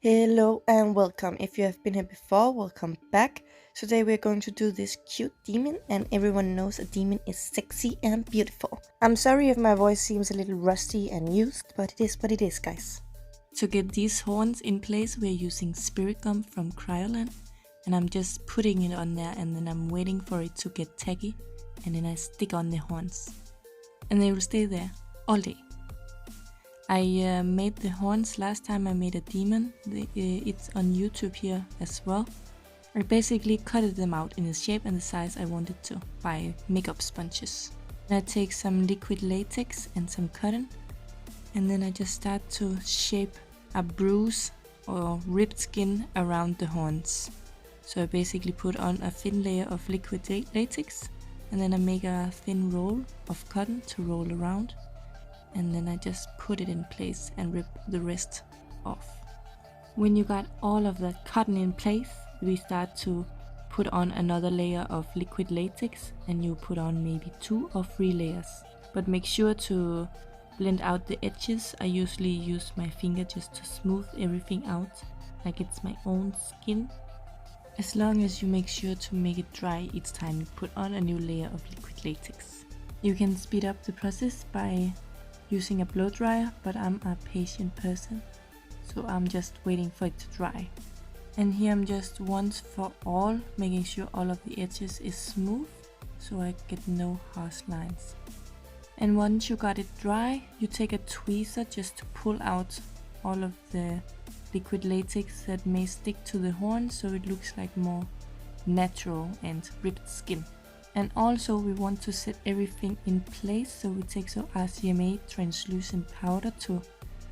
Hello and welcome. If you have been here before, welcome back. Today we're going to do this cute demon, and everyone knows a demon is sexy and beautiful. I'm sorry if my voice seems a little rusty and used, but it is what it is, guys. To get these horns in place, we're using spirit gum from KRYOLAN, and I'm just putting it on there, and then I'm waiting for it to get tacky, and then I stick on the horns, and they will stay there all day. I made the horns last time I made a demon. It's on YouTube here as well. I basically cutted them out in the shape and the size I wanted to by makeup sponges. And I take some liquid latex and some cotton, and then I just start to shape a bruise or ripped skin around the horns. So I basically put on a thin layer of liquid latex, and then I make a thin roll of cotton to roll around. And then I just put it in place and rip the rest off. When you got all of that cotton in place, we start to put on another layer of liquid latex, and you put on maybe 2 or 3 layers. But make sure to blend out the edges. I usually use my finger just to smooth everything out, like it's my own skin. As long as you make sure to make it dry each time you put on a new layer of liquid latex. You can speed up the process by using a blow dryer, but I'm a patient person, so I'm just waiting for it to dry. And here I'm just once for all making sure all of the edges is smooth, so I get no harsh lines. And once you got it dry, you take a tweezer just to pull out all of the liquid latex that may stick to the horn, so it looks like more natural and ripped skin. And also we want to set everything in place, so we take some RCMA translucent powder to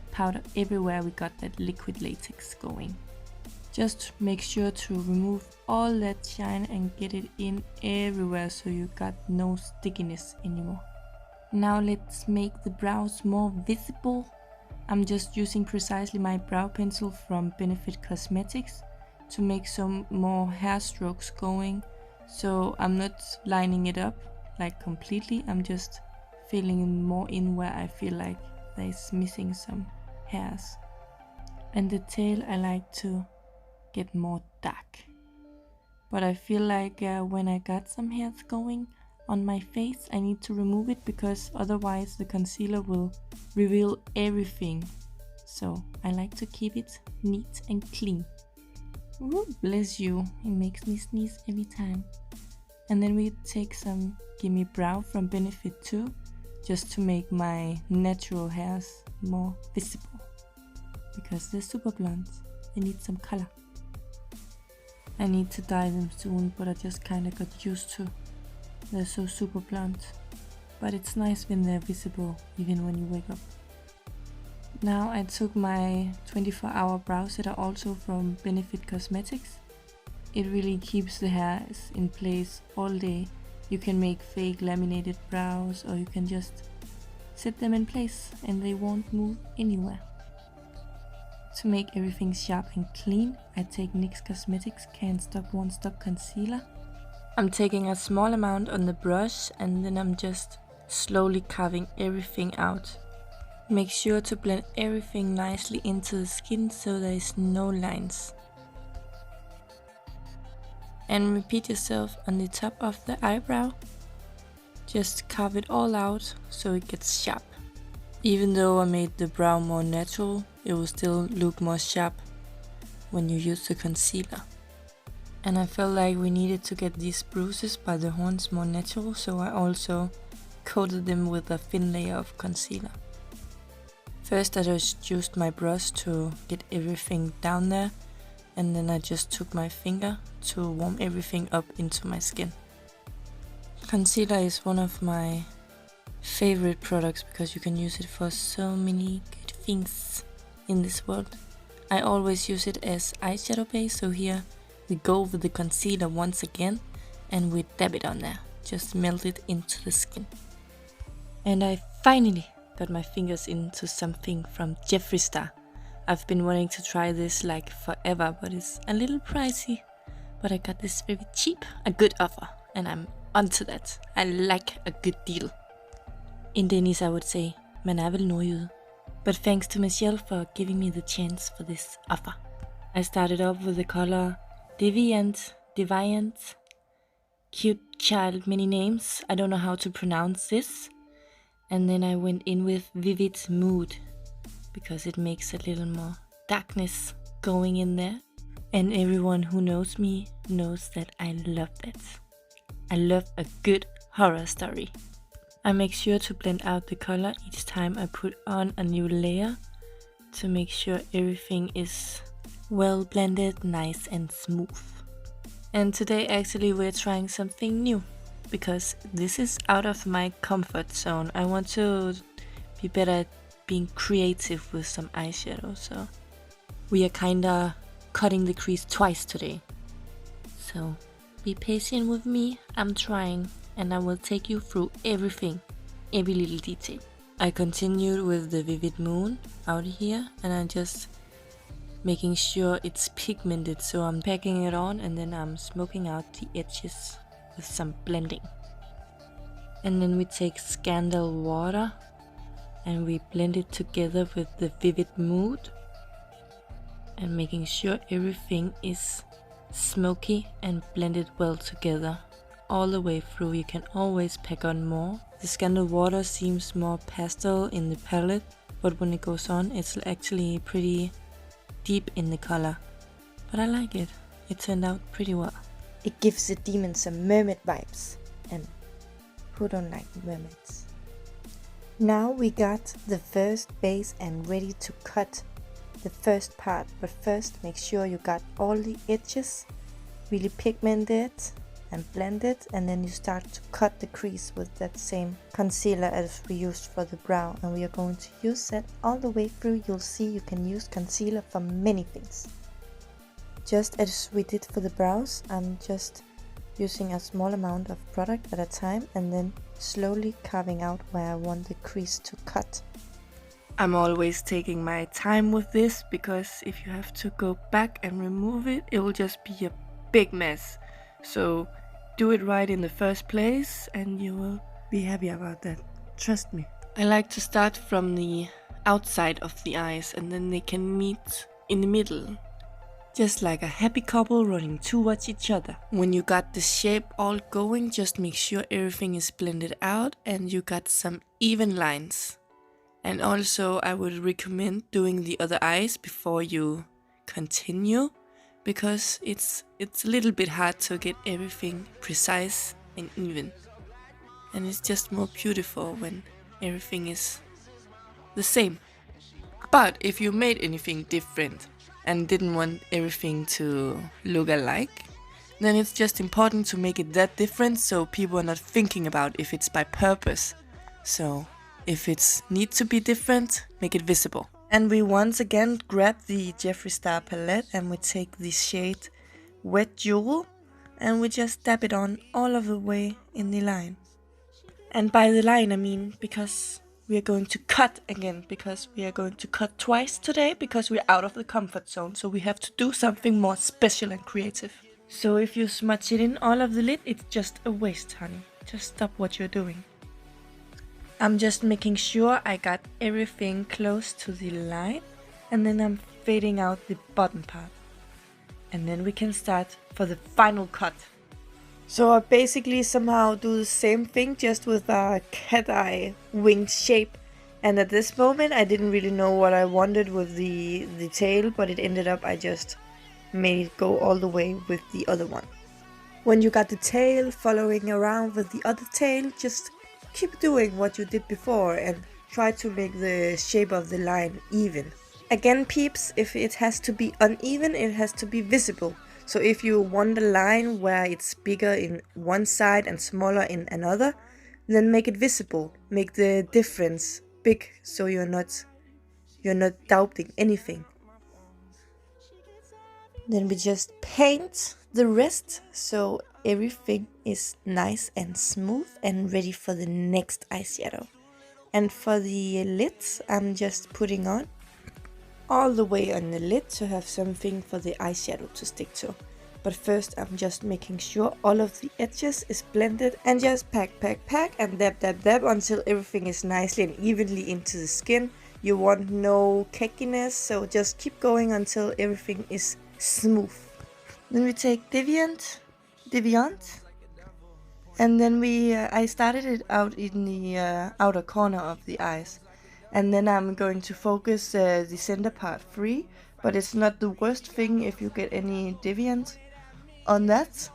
powder everywhere we got that liquid latex going. Just make sure to remove all that shine and get it in everywhere, so you got no stickiness anymore. Now let's make the brows more visible. I'm just using Preciesly my brow pencil from Benefit Cosmetics to make some more hair strokes going. So I'm not lining it up like completely, I'm just filling more in where I feel like there's missing some hairs. And the tail I like to get more dark. But I feel like when I got some hairs going on my face, I need to remove it, because otherwise the concealer will reveal everything. So I like to keep it neat and clean. Ooh, bless you, it makes me sneeze every time. And then we take some Gimme Brow from Benefit too, just to make my natural hairs more visible. Because they're super blonde, they need some color. I need to dye them soon, but I just kinda got used to. They're so super blonde. But it's nice when they're visible, even when you wake up. Now I took my 24-hour brow setter also from Benefit Cosmetics. It really keeps the hairs in place all day. You can make fake laminated brows, or you can just set them in place and they won't move anywhere. To make everything sharp and clean, I take NYX Cosmetics Can't Stop Won't Stop Concealer. I'm taking a small amount on the brush, and then I'm just slowly carving everything out. Make sure to blend everything nicely into the skin so there is no lines. And repeat yourself on the top of the eyebrow. Just carve it all out so it gets sharp. Even though I made the brow more natural, it will still look more sharp when you use the concealer. And I felt like we needed to get these bruises by the horns more natural, so I also coated them with a thin layer of concealer. First I just used my brush to get everything down there, and then I just took my finger to warm everything up into my skin. Concealer is one of my favorite products because you can use it for so many good things in this world. I always use it as eyeshadow base, so here we go with the concealer once again and we dab it on there, just melt it into the skin. And I finally got my fingers into something from JEFFREE STAR. I've been wanting to try this like forever, but it's a little pricey. But I got this very cheap, a good offer, and I'm onto that. I like a good deal. In Danish I would say, man er vel nordjyde. But thanks to Michelle for giving me the chance for this offer. I started off with the color Deviant, cute child, many names, I don't know how to pronounce this. And then I went in with Vivid Mood, because it makes a little more darkness going in there. And everyone who knows me knows that I love that. I love a good horror story. I make sure to blend out the color each time I put on a new layer to make sure everything is well blended, nice and smooth. And today actually we're trying something new, because this is out of my comfort zone. I want to be better at being creative with some eyeshadow, so we are kinda cutting the crease twice today. So be patient with me, I'm trying, and I will take you through everything, every little detail. I continued with the Vivid Moon out here, and I'm just making sure it's pigmented, so I'm packing it on and then I'm smoking out the edges with some blending. And then we take Scandal Water and we blend it together with the Vivid Mood, and making sure everything is smoky and blended well together all the way through. You can always pack on more. The Scandal Water seems more pastel in the palette, but when it goes on it's actually pretty deep in the color. But I like it. It turned out pretty well. It gives the demon some mermaid vibes, and who don't like mermaids? Now we got the first base and ready to cut the first part, but first make sure you got all the edges really pigmented and blended, and then you start to cut the crease with that same concealer as we used for the brow, and we are going to use that all the way through. You'll see you can use concealer for many things. Just as we did for the brows, I'm just using a small amount of product at a time and then slowly carving out where I want the crease to cut. I'm always taking my time with this, because if you have to go back and remove it, it will just be a big mess. So do it right in the first place and you will be happy about that. Trust me. I like to start from the outside of the eyes and then they can meet in the middle. Just like a happy couple running towards each other. When you got the shape all going, just make sure everything is blended out and you got some even lines. And also I would recommend doing the other eyes before you continue, because it's a little bit hard to get everything precise and even. And it's just more beautiful when everything is the same. But if you made anything different and didn't want everything to look alike, then it's just important to make it that different so people are not thinking about if it's by purpose. So if it's need to be different, make it visible. And we once again grab the JEFFREE STAR palette and we take the shade Wet Jewel and we just dab it on all of the way in the line. And by the line I mean because we are going to cut again, because we are going to cut twice today, because we're out of the comfort zone, so we have to do something more special and creative. So if you smudge it in all of the lid, it's just a waste, honey. Just stop what you're doing. I'm just making sure I got everything close to the line, and then I'm fading out the bottom part. And then we can start for the final cut. So I basically somehow do the same thing, just with a cat eye winged shape. And at this moment I didn't really know what I wanted with the tail, but it ended up I just made it go all the way with the other one. When you got the tail following around with the other tail, just keep doing what you did before and try to make the shape of the line even. Again peeps, if it has to be uneven, it has to be visible. So if you want a line where it's bigger in one side and smaller in another, then make it visible. Make the difference big so you're not doubting anything. Then we just paint the rest so everything is nice and smooth and ready for the next eyeshadow. And for the lids, I'm just putting on all the way on the lid to have something for the eyeshadow to stick to. But first I'm just making sure all of the edges is blended and just pack and dab until everything is nicely and evenly into the skin. You want no cakeiness, so just keep going until everything is smooth. Then we take Deviant, and then I started it out in the outer corner of the eyes. And then I'm going to focus the center part free, but it's not the worst thing if you get any Deviant on that.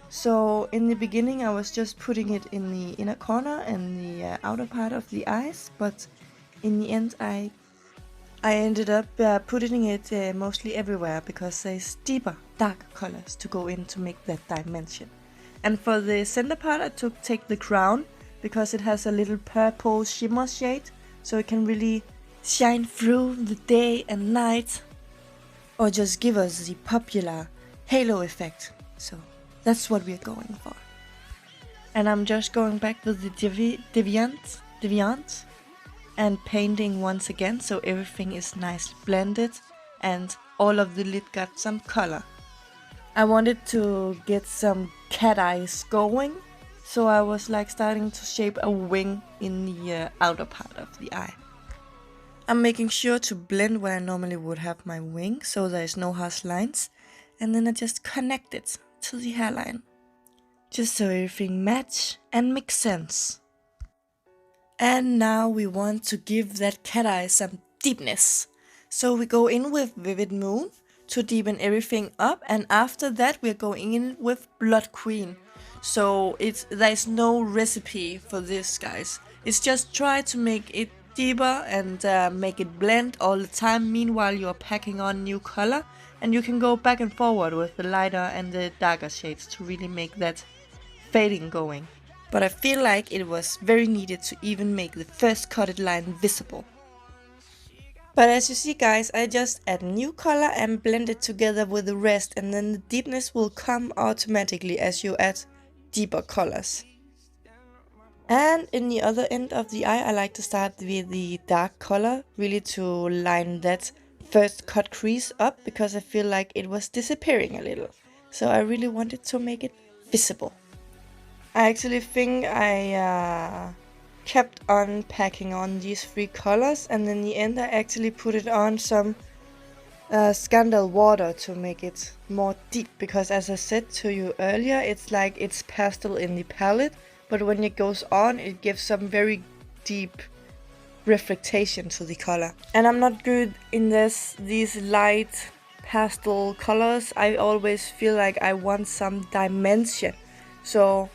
So in the beginning I was just putting it in the inner corner and the outer part of the eyes, but in the end I ended up putting it mostly everywhere, because there's deeper, darker colors to go in to make that dimension. And for the center part I take the crown, because it has a little purple shimmer shade, so it can really shine through the day and night, or just give us the popular halo effect. So that's what we're going for. And I'm just going back with the Deviant and painting once again, so everything is nicely blended and all of the lid got some color. I wanted to get some cat eyes going, so I was like starting to shape a wing in the outer part of the eye. I'm making sure to blend where I normally would have my wing, so there's no harsh lines, and then I just connect it to the hairline, just so everything match and makes sense. And now we want to give that cat eye some deepness, so we go in with Vivid Moon to deepen everything up, and after that we're going in with Blood Queen. So there's no recipe for this, guys. It's just try to make it deeper and make it blend all the time, meanwhile you're packing on new color, and you can go back and forward with the lighter and the darker shades to really make that fading going. But I feel like it was very needed to even make the first cutted line visible. But as you see, guys, I just add new color and blend it together with the rest, and then the deepness will come automatically as you add deeper colors. And in the other end of the eye I like to start with the dark color, really to line that first cut crease up, because I feel like it was disappearing a little. So I really wanted to make it visible. I actually think I kept on packing on these 3 colors, and in the end I actually put it on some Scandal water to make it more deep, because as I said to you earlier, it's like it's pastel in the palette, but when it goes on it gives some very deep reflection to the color. And I'm not good in these light pastel colors. I always feel like I want some dimension, so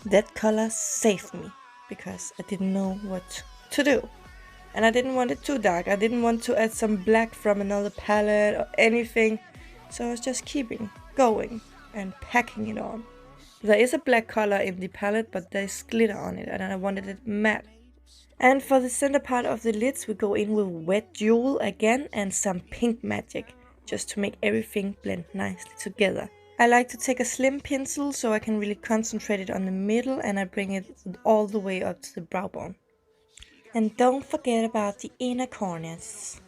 that color saved me, because I didn't know what to do. And I didn't want it too dark. I didn't want to add some black from another palette or anything. So I was just keeping going and packing it on. There is a black color in the palette, but there's glitter on it, and I wanted it matte. And for the center part of the lids, we go in with Wet Jewel again and some Pink Magic, just to make everything blend nicely together. I like to take a slim pencil so I can really concentrate it on the middle, and I bring it all the way up to the brow bone. And don't forget about the inner corners.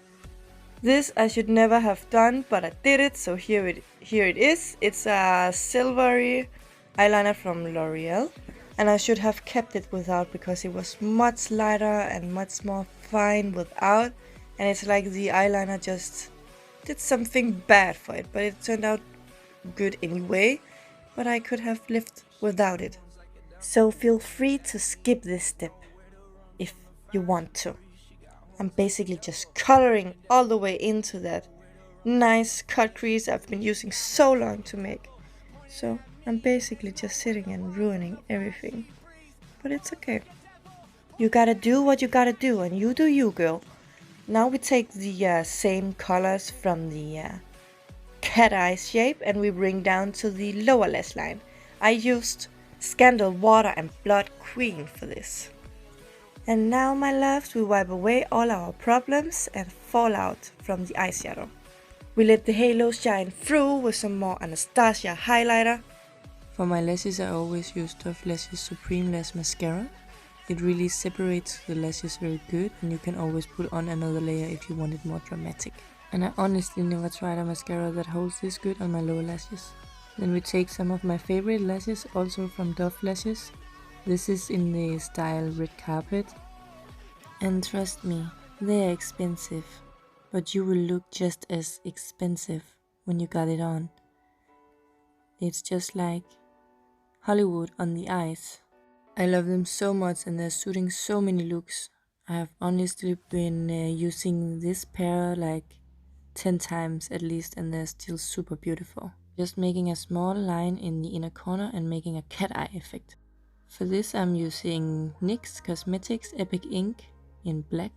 This I should never have done, but I did it, so here it is. It's a silvery eyeliner from L'OREAL, and I should have kept it without, because it was much lighter and much more fine without, and it's like the eyeliner just did something bad for it, but it turned out good anyway, but I could have lived without it. So feel free to skip this step if you want to. I'm basically just coloring all the way into that nice cut crease I've been using so long to make. So I'm basically just sitting and ruining everything, but it's okay. You gotta do what you gotta do, and you do you, girl. Now we take the same colors from the cat eye shape, and we bring down to the lower lash line. I used Scandal Water and Blood Queen for this. And now, my loves, we wipe away all our problems and fallout from the eyeshadow. We let the halo shine through with some more Anastasia highlighter. For my lashes I always use DUFF LASHES Supreme Lash Mascara. It really separates the lashes very good, and you can always put on another layer if you want it more dramatic. And I honestly never tried a mascara that holds this good on my lower lashes. Then we take some of my favorite lashes, also from DUFF LASHES. This is in the style Red Carpet. And trust me, they are expensive, but you will look just as expensive when you got it on. It's just like Hollywood on the eyes. I love them so much and they're suiting so many looks. I have honestly been using this pair like 10 times at least, and they're still super beautiful. Just making a small line in the inner corner and making a cat eye effect. For this I'm using NYX Cosmetics Epic Ink in black,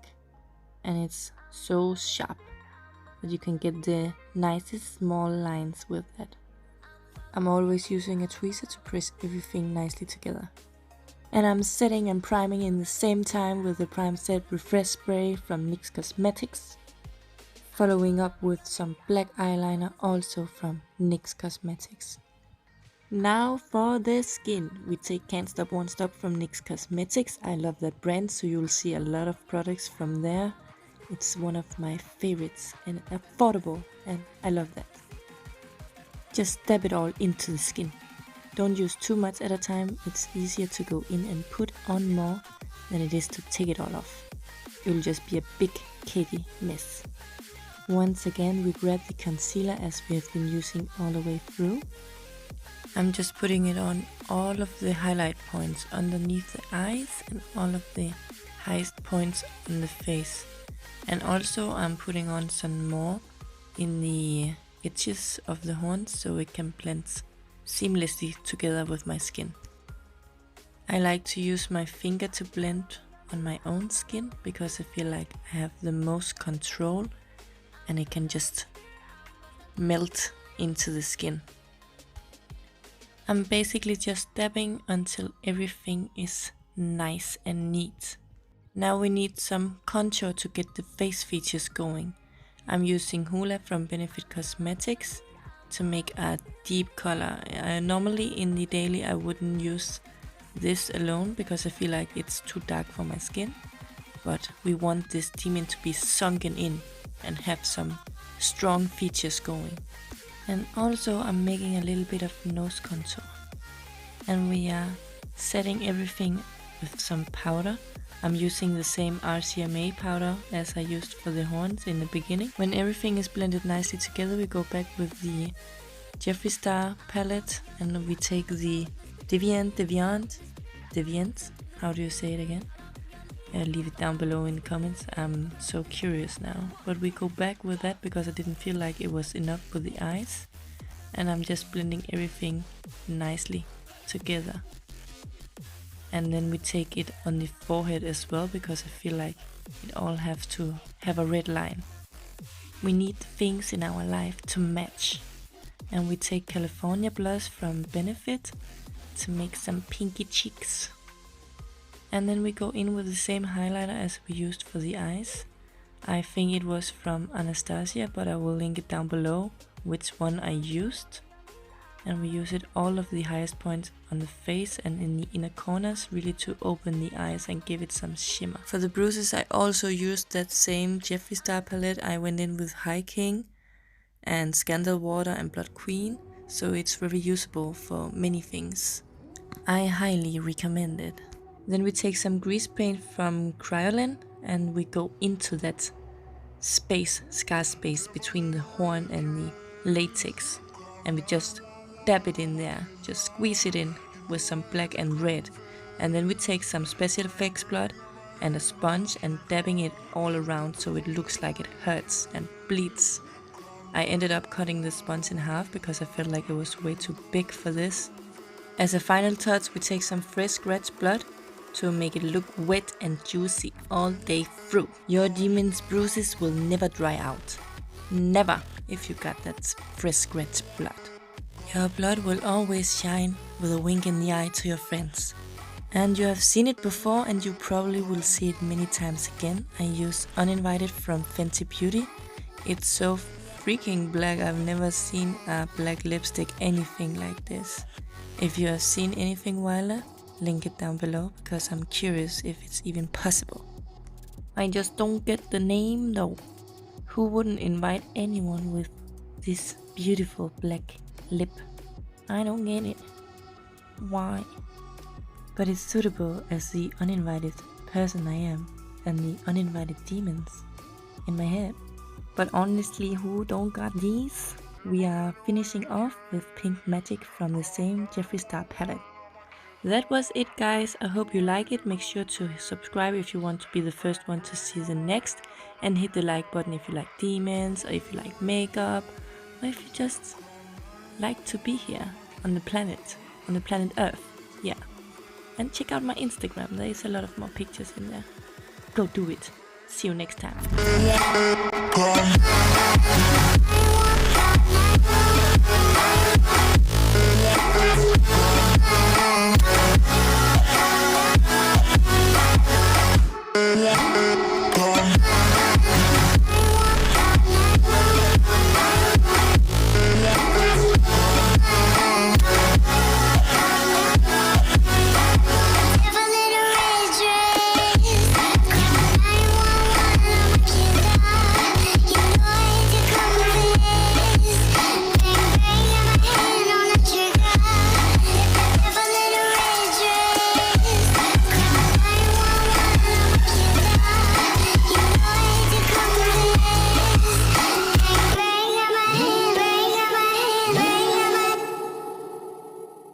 and it's so sharp that you can get the nicest small lines with that. I'm always using a tweezer to press everything nicely together. And I'm setting and priming in the same time with the Prime Set Refresh Spray from NYX Cosmetics. Following up with some black eyeliner also from NYX Cosmetics. Now for the skin, we take Can't Stop Won't Stop from NYX Cosmetics. I love that brand, so you'll see a lot of products from there. It's one of my favorites and affordable, and I love that. Just dab it all into the skin. Don't use too much at a time. It's easier to go in and put on more than it is to take it all off. It will just be a big cakey mess. Once again, we grab the concealer as we have been using all the way through. I'm just putting it on all of the highlight points underneath the eyes and all of the highest points on the face. And also I'm putting on some more in the edges of the horns so it can blend seamlessly together with my skin. I like to use my finger to blend on my own skin because I feel like I have the most control and it can just melt into the skin. I'm basically just dabbing until everything is nice and neat. Now we need some contour to get the face features going. I'm using Hoola from Benefit Cosmetics to make a deep color. Normally in the daily I wouldn't use this alone because I feel like it's too dark for my skin. But we want this demon to be sunken in and have some strong features going. And also I'm making a little bit of nose contour. And we are setting everything with some powder. I'm using the same RCMA powder as I used for the horns in the beginning. When everything is blended nicely together, we go back with the JEFFREE STAR palette and we take the Deviant, how do you say it again? Leave it down below in the comments. I'm so curious now. But we go back with that because I didn't feel like it was enough with the eyes. And I'm just blending everything nicely together. And then we take it on the forehead as well because I feel like it all have to have a red line. We need things in our life to match. And we take California Blush from Benefit to make some pinky cheeks. And then we go in with the same highlighter as we used for the eyes. I think it was from Anastasia, but I will link it down below which one I used. And we use it all of the highest points on the face and in the inner corners, really to open the eyes and give it some shimmer. For the bruises I also used that same JEFFREE STAR palette. I went in with High King and Scandal Water and Blood Queen, so it's very usable for many things. I highly recommend it. Then we take some grease paint from KRYOLAN and we go into that scar space between the horn and the latex. And we just dab it in there, just squeeze it in with some black and red. And then we take some special effects blood and a sponge and dabbing it all around so it looks like it hurts and bleeds. I ended up cutting the sponge in half because I felt like it was way too big for this. As a final touch, we take some fresh scratch blood to make it look wet and juicy all day through. Your demon's bruises will never dry out. Never, if you got that fresh scratch blood. Your blood will always shine with a wink in the eye to your friends. And you have seen it before and you probably will see it many times again. I use Uninvited from Fenty Beauty. It's so freaking black. I've never seen a black lipstick anything like this. If you have seen anything wilder, link it down below because I'm curious if it's even possible. I just don't get the name though. Who wouldn't invite anyone with this beautiful black lip? I don't get it. Why? But it's suitable as the uninvited person I am and the uninvited demons in my head. But honestly, who don't got these? we are finishing off with Pink Magic from the same JEFFREE STAR palette. That was it, guys. I hope you like it. Make sure to subscribe if you want to be the first one to see the next, and hit the like button if you like demons, or if you like makeup, or if you just like to be here on the planet Earth. Yeah. And check out my Instagram, there is a lot of more pictures in there. Go do it. See you next time.